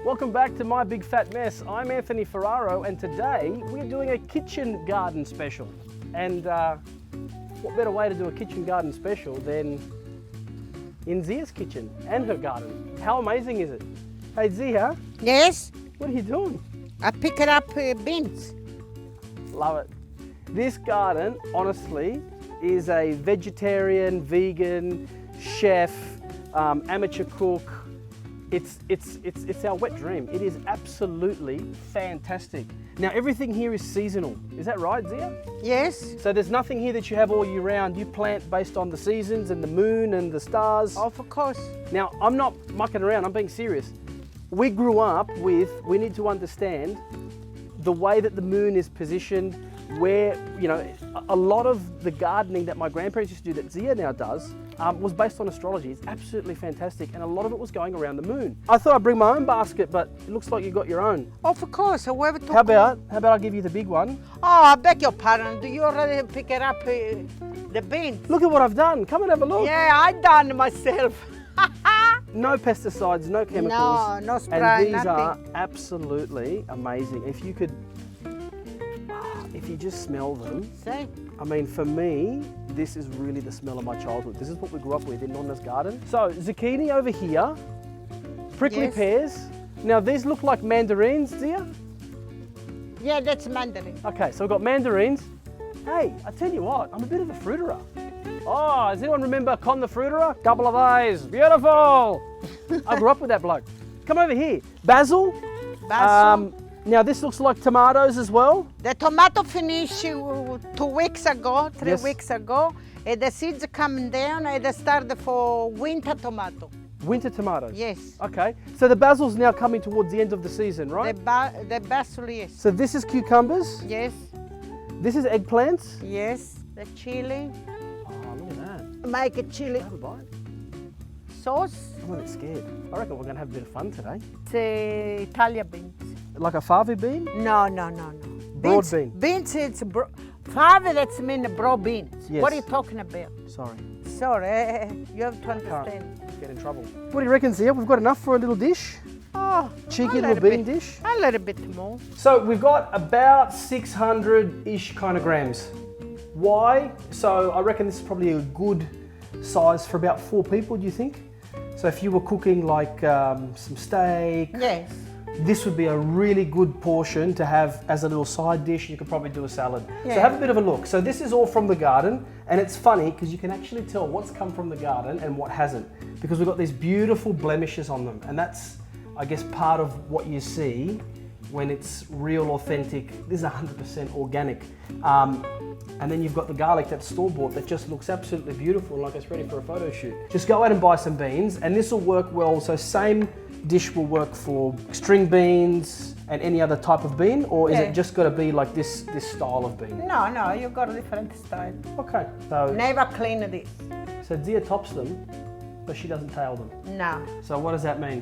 Welcome back to My Big Fat Mess. I'm Anthony Ferraro and today we're doing a kitchen garden special. And what better way to do a kitchen garden special than in Zia's kitchen and her garden. How amazing is it? Hey Zia. Yes? What are you doing? I pick it up beans. Love it. This garden, honestly, is a vegetarian, vegan, chef, amateur cook. It's our wet dream. It is absolutely fantastic. Now everything here is seasonal. Is that right, Zia? Yes? So there's nothing here that you have all year round. You plant based on the seasons and the moon and the stars. Of course. Now, I'm not mucking around, I'm being serious. We grew up with, we need to understand the way that the moon is positioned, where, you know, a lot of the gardening that my grandparents used to do that Zia now does was based on astrology. It's absolutely fantastic, and a lot of it was going around the moon. I thought I'd bring my own basket, but it looks like you got your own. Of course. Whoever took How about I give you the big one? Oh, I beg your pardon. Do you already pick it up, the beans? Look at what I've done. Come and have a look. Yeah, I done myself. No pesticides, no chemicals. No, no spray, and these nothing. are absolutely amazing. If you just smell them, See? I mean, for me, this is really the smell of my childhood. This is what we grew up with in Nonna's garden. So, zucchini over here, prickly Yes. pears. Now, these look like mandarins, Zia? Yeah, that's mandarin. Okay, so we've got mandarins. Hey, I tell you what, I'm a bit of a fruiterer. Oh, does anyone remember Con the Fruiterer? Couple of A's, beautiful! I grew up with that bloke. Come over here. Basil. Basil. Now this looks like tomatoes as well. The tomato finished 2 weeks ago, 3 Yes. weeks ago. And the seeds coming down and they start for winter tomato. Winter tomatoes. Yes. Okay, so the basil's now coming towards the end of the season, right? The basil, yes. So this is cucumbers. Yes, This is eggplants. yes. The chili. Oh, look at that. Make a chili Have a bite. sauce. I'm a bit scared. I reckon we're going to have a bit of fun today. It's Italian beans. Like a fava bean? No. Broad Beans, bean. Beans, it's fava, that's mean broad beans. Yes. What are you talking about? Sorry, Sorry, you have to understand. get in trouble. What do you reckon, Zia? We've got enough for a little dish? Oh, Cheeky a little bean bit, dish? A little bit more. So we've got about 600-ish kind of grams. Why? So I reckon this is probably a good size for about 4 people, do you think? So if you were cooking like some steak, Yes. this would be a really good portion to have as a little side dish. You could probably do a salad. So Yeah. have a bit of a look. So this is all from the garden, and it's funny because you can actually tell what's come from the garden and what hasn't, because we've got these beautiful blemishes on them, and that's, I guess, part of what you see when it's real, authentic. This is 100% organic. And then you've got the garlic that's store-bought that just looks absolutely beautiful, like it's ready for a photo shoot. Just go out and buy some beans, and this will work well. So same dish will work for string beans and any other type of bean, or is Yeah. it just got to be like this style of bean? No, you got a different style. Okay, so Never clean this. Zia tops them, but she doesn't tail them. No. So what does that mean?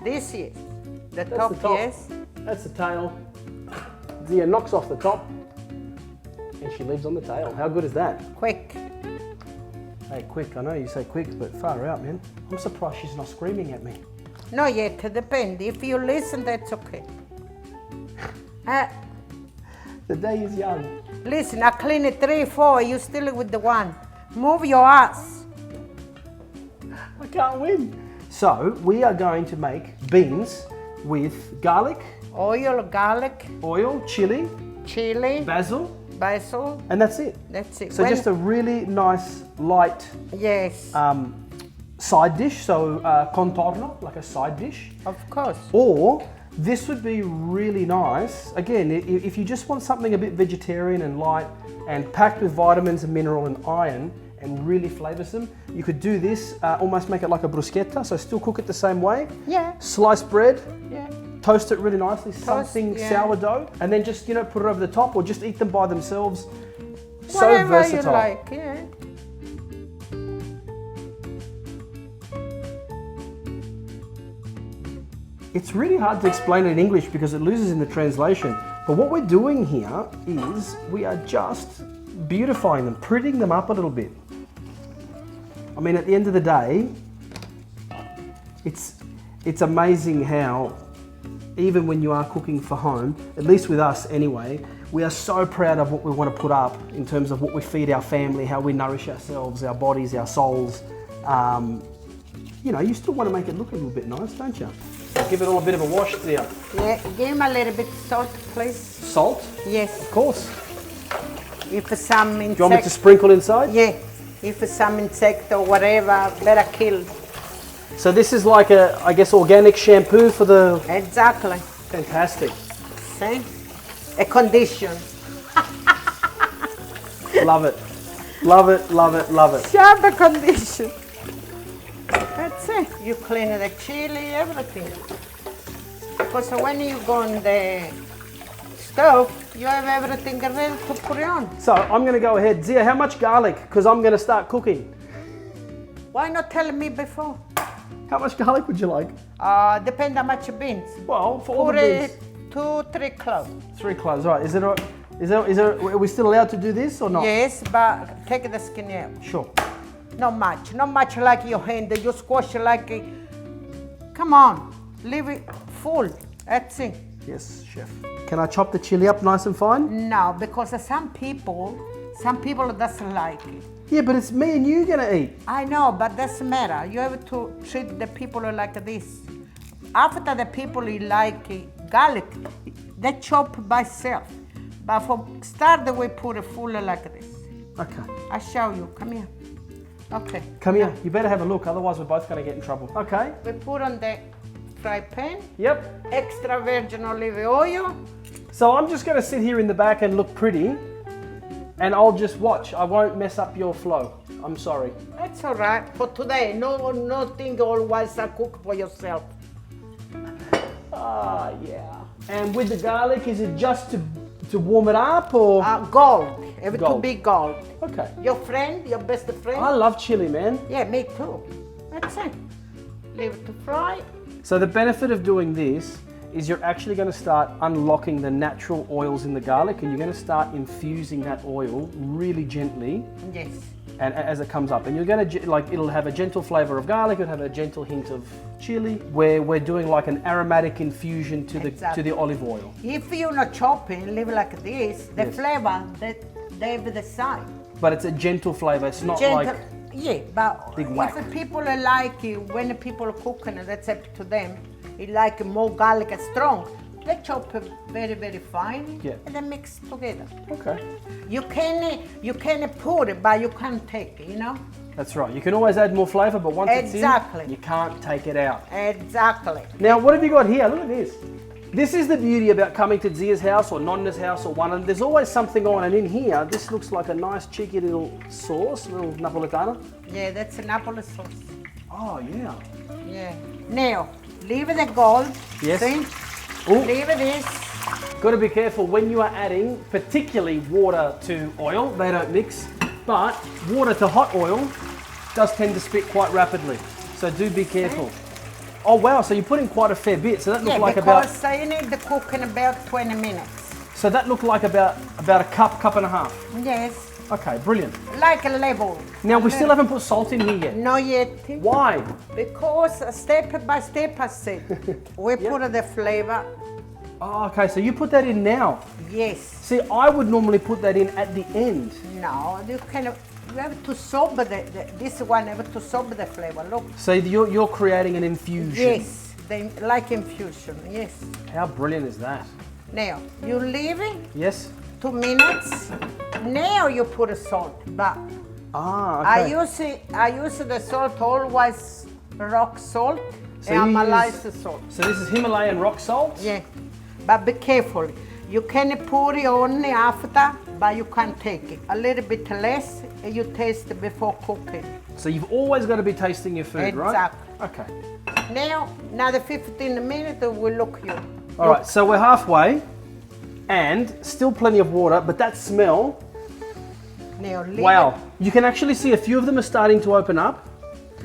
This is the That's top, the top. yes. That's the tail. Zia knocks off the top, and she leaves on the tail. How good is that? Quick. Hey, quick, I know you say quick, but far out, man. I'm surprised she's not screaming at me. No yet, depend. If you listen, that's okay. The day is young. Listen, I clean it 3, 4, you still with the one. Move your ass. I can't win. So, we are going to make beans with garlic, Oil, garlic, oil, chili, chili, basil, basil, and that's it. that's it. So just a really nice, light Yes, side dish, so contorno, like a side dish. of course. Or this would be really nice, again, if you just want something a bit vegetarian and light and packed with vitamins and mineral and iron and really flavoursome, you could do this, almost make it like a bruschetta, so still cook it the same way. Yeah, Slice bread, yeah. toast it really nicely, something yeah. sourdough, and then just, put it over the top or just eat them by themselves. So Whatever versatile. you like, yeah. It's really hard to explain it in English because it loses in the translation. But what we're doing here is we are just beautifying them, prettying them up a little bit. I mean, at the end of the day, it's it's amazing how, even when you are cooking for home, at least with us anyway, we are so proud of what we want to put up in terms of what we feed our family, how we nourish ourselves, our bodies, our souls. You know, you still want to make it look a little bit nice, don't you? So give it all a bit of a wash there. Yeah, give him a little bit salt, please. Salt? Yes. Of course. If some insect... Do you want me to sprinkle inside? Yeah. If some insect or whatever, better kill. So this is like a, I guess, organic shampoo for the... Exactly. Fantastic. See? A condition. Love it. Love it, love it, love it. Sharp a condition. That's it. You clean the chili, everything. Because when you go on the stove, you have everything ready to put it on. So I'm going to go ahead. Zia, how much garlic? Because I'm going to start cooking. Why not tell me before? How much garlic would you like? Depend how much beans. Well, for all Put the beans. 2-3 cloves. 3 cloves, right. Are we still allowed to do this or not? Yes, but take the skin out. Sure. Not much like your hand. You squash it like a... Come on, leave it full. That's it. Yes, chef. Can I chop the chili up nice and fine? No, because some people doesn't like it. Yeah, but it's me and you gonna eat. I know, but doesn't matter. You have to treat the people like this. After the people like garlic, they chop by self. But for start, we put it full like this. Okay. I show you. Come here. Okay. Come here. You better have a look, otherwise we're both gonna get in trouble. Okay. We put on the fry pan. Yep. Extra virgin olive oil. So I'm just gonna sit here in the back and look pretty, and I'll just watch. I won't mess up your flow. I'm sorry. That's all right for today. Nothing always cook for yourself. Ah, yeah. And with the garlic, is it just to warm it up or? Gold. Have Gold. to be gold. Okay. Your friend, your best friend. I love chili, man. Yeah, me too. That's it. Leave it to fry. So the benefit of doing this is you're actually going to start unlocking the natural oils in the garlic, and you're going to start infusing that oil really gently. Yes. And as it comes up, and you're going to like, it'll have a gentle flavor of garlic, it'll have a gentle hint of chili, where we're doing like an aromatic infusion to the olive oil. If you're not chopping, leave it like this, the flavor they have the same. But it's a gentle flavor. It's not Gentle, like yeah, but big whack. if people like it, when people cook, and that's up to them, it like more garlic and strong. They chop it very, very fine, and then mix together. Okay. You can put it, but you can't take it, you know? That's right. You can always add more flavor, but once it's in, you can't take it out. Exactly. Now, what have you got here? Look at this. This is the beauty about coming to Zia's house or Nonna's house or one, and there's always something on. And in here, this looks like a nice cheeky little sauce, little Napolitana. Yeah, that's a Napoli sauce. Oh, yeah. Yeah. Now, leave the gold. Yes. See? Ooh. Leave this. Got to be careful when you are adding, particularly water to oil. They don't mix, but water to hot oil does tend to spit quite rapidly. So do be careful. Oh wow! So you put in quite a fair bit. So that looked like about. Yeah, because you need to cook in about 20 minutes. So that looked like about a cup and a half. Yes. Okay, brilliant. Like a level. Now we still haven't put salt in here yet. Not yet. Why? Because step by step, I said, we put the flavor. Oh, okay. So you put that in now. Yes. See, I would normally put that in at the end. No, you have to soak this one have to soak the flavor. Look. So you're creating an infusion. Yes, like infusion. Yes. How brilliant is that? Now you leave it. Yes. 2 minutes. Now you put a salt, but okay. I use the salt always rock salt, so Himalayan salt. So this is Himalayan rock salt? Yeah, but be careful. You can put it only after, but you can take it. A little bit less, and you taste it before cooking. So you've always got to be tasting your food, right? Exactly. Okay. Now, another 15 minutes, we'll look you. All right, so we're halfway, and still plenty of water, but that smell, now, wow. You can actually see a few of them are starting to open up.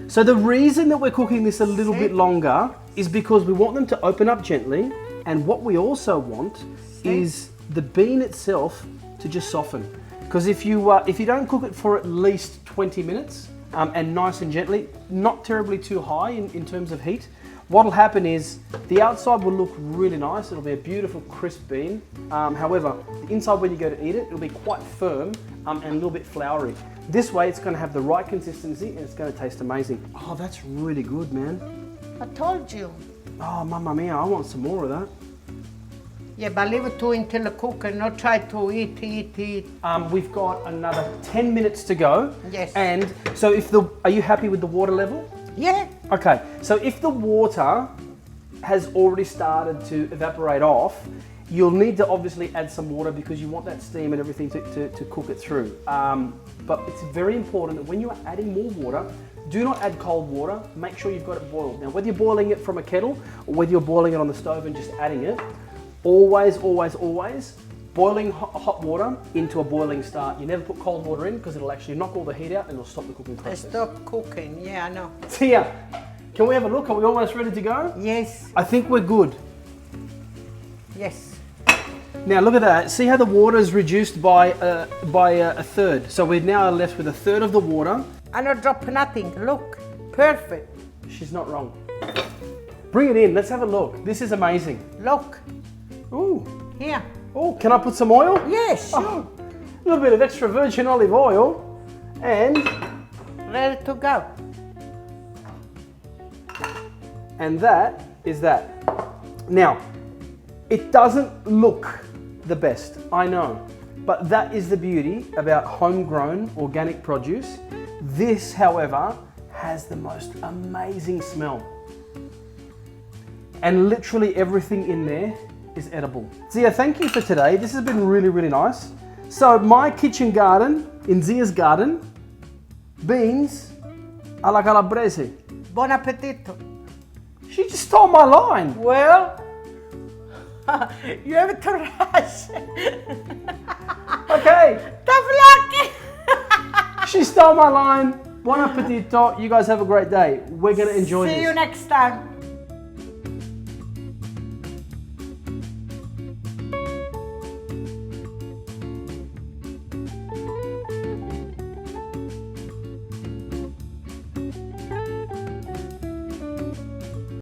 So the reason that we're cooking this a little bit longer is because we want them to open up gently, and what we also want is the bean itself to just soften. Because if you don't cook it for at least 20 minutes, and nice and gently, not terribly too high in terms of heat, What'll happen is the outside will look really nice. It'll be a beautiful crisp bean. However, the inside when you go to eat it, it'll be quite firm and a little bit floury. This way it's going to have the right consistency and it's going to taste amazing. Oh, that's really good, man. I told you. Oh, mamma mia, I want some more of that. Yeah, but leave it to until the cook and not try to eat. We've got another 10 minutes to go. Yes. And so are you happy with the water level? Yeah. Okay, so if the water has already started to evaporate off, you'll need to obviously add some water because you want that steam and everything to cook it through. But it's very important that when you are adding more water, do not add cold water. Make sure you've got it boiled. Now, whether you're boiling it from a kettle or whether you're boiling it on the stove and just adding it, always boiling hot water into a boiling start. You never put cold water in because it'll actually knock all the heat out and it'll stop the cooking process. Stop cooking, yeah, I know. Tia, can we have a look? Are we almost ready to go? Yes. I think we're good. Yes. Now look at that. See how the water is reduced by a third. So we're now left with a third of the water. I don't drop nothing. Look, perfect. She's not wrong. Bring it in. Let's have a look. This is amazing. Look. Ooh. Here. Oh, can I put some oil? Yes, sure. Oh, a little bit of extra virgin olive oil and Ready to go. And that is that. Now, it doesn't look the best, I know, but that is the beauty about homegrown organic produce. This, however, has the most amazing smell. And literally everything in there is edible. Zia, thank you for today. This has been really, really nice. So my kitchen garden, in Zia's garden, beans alla calabrese. Buon appetito. She just stole my line. Well, you have to rush. Okay. Tough luck. She stole my line. Buon appetito. You guys have a great day. We're going to enjoy this. See you next time.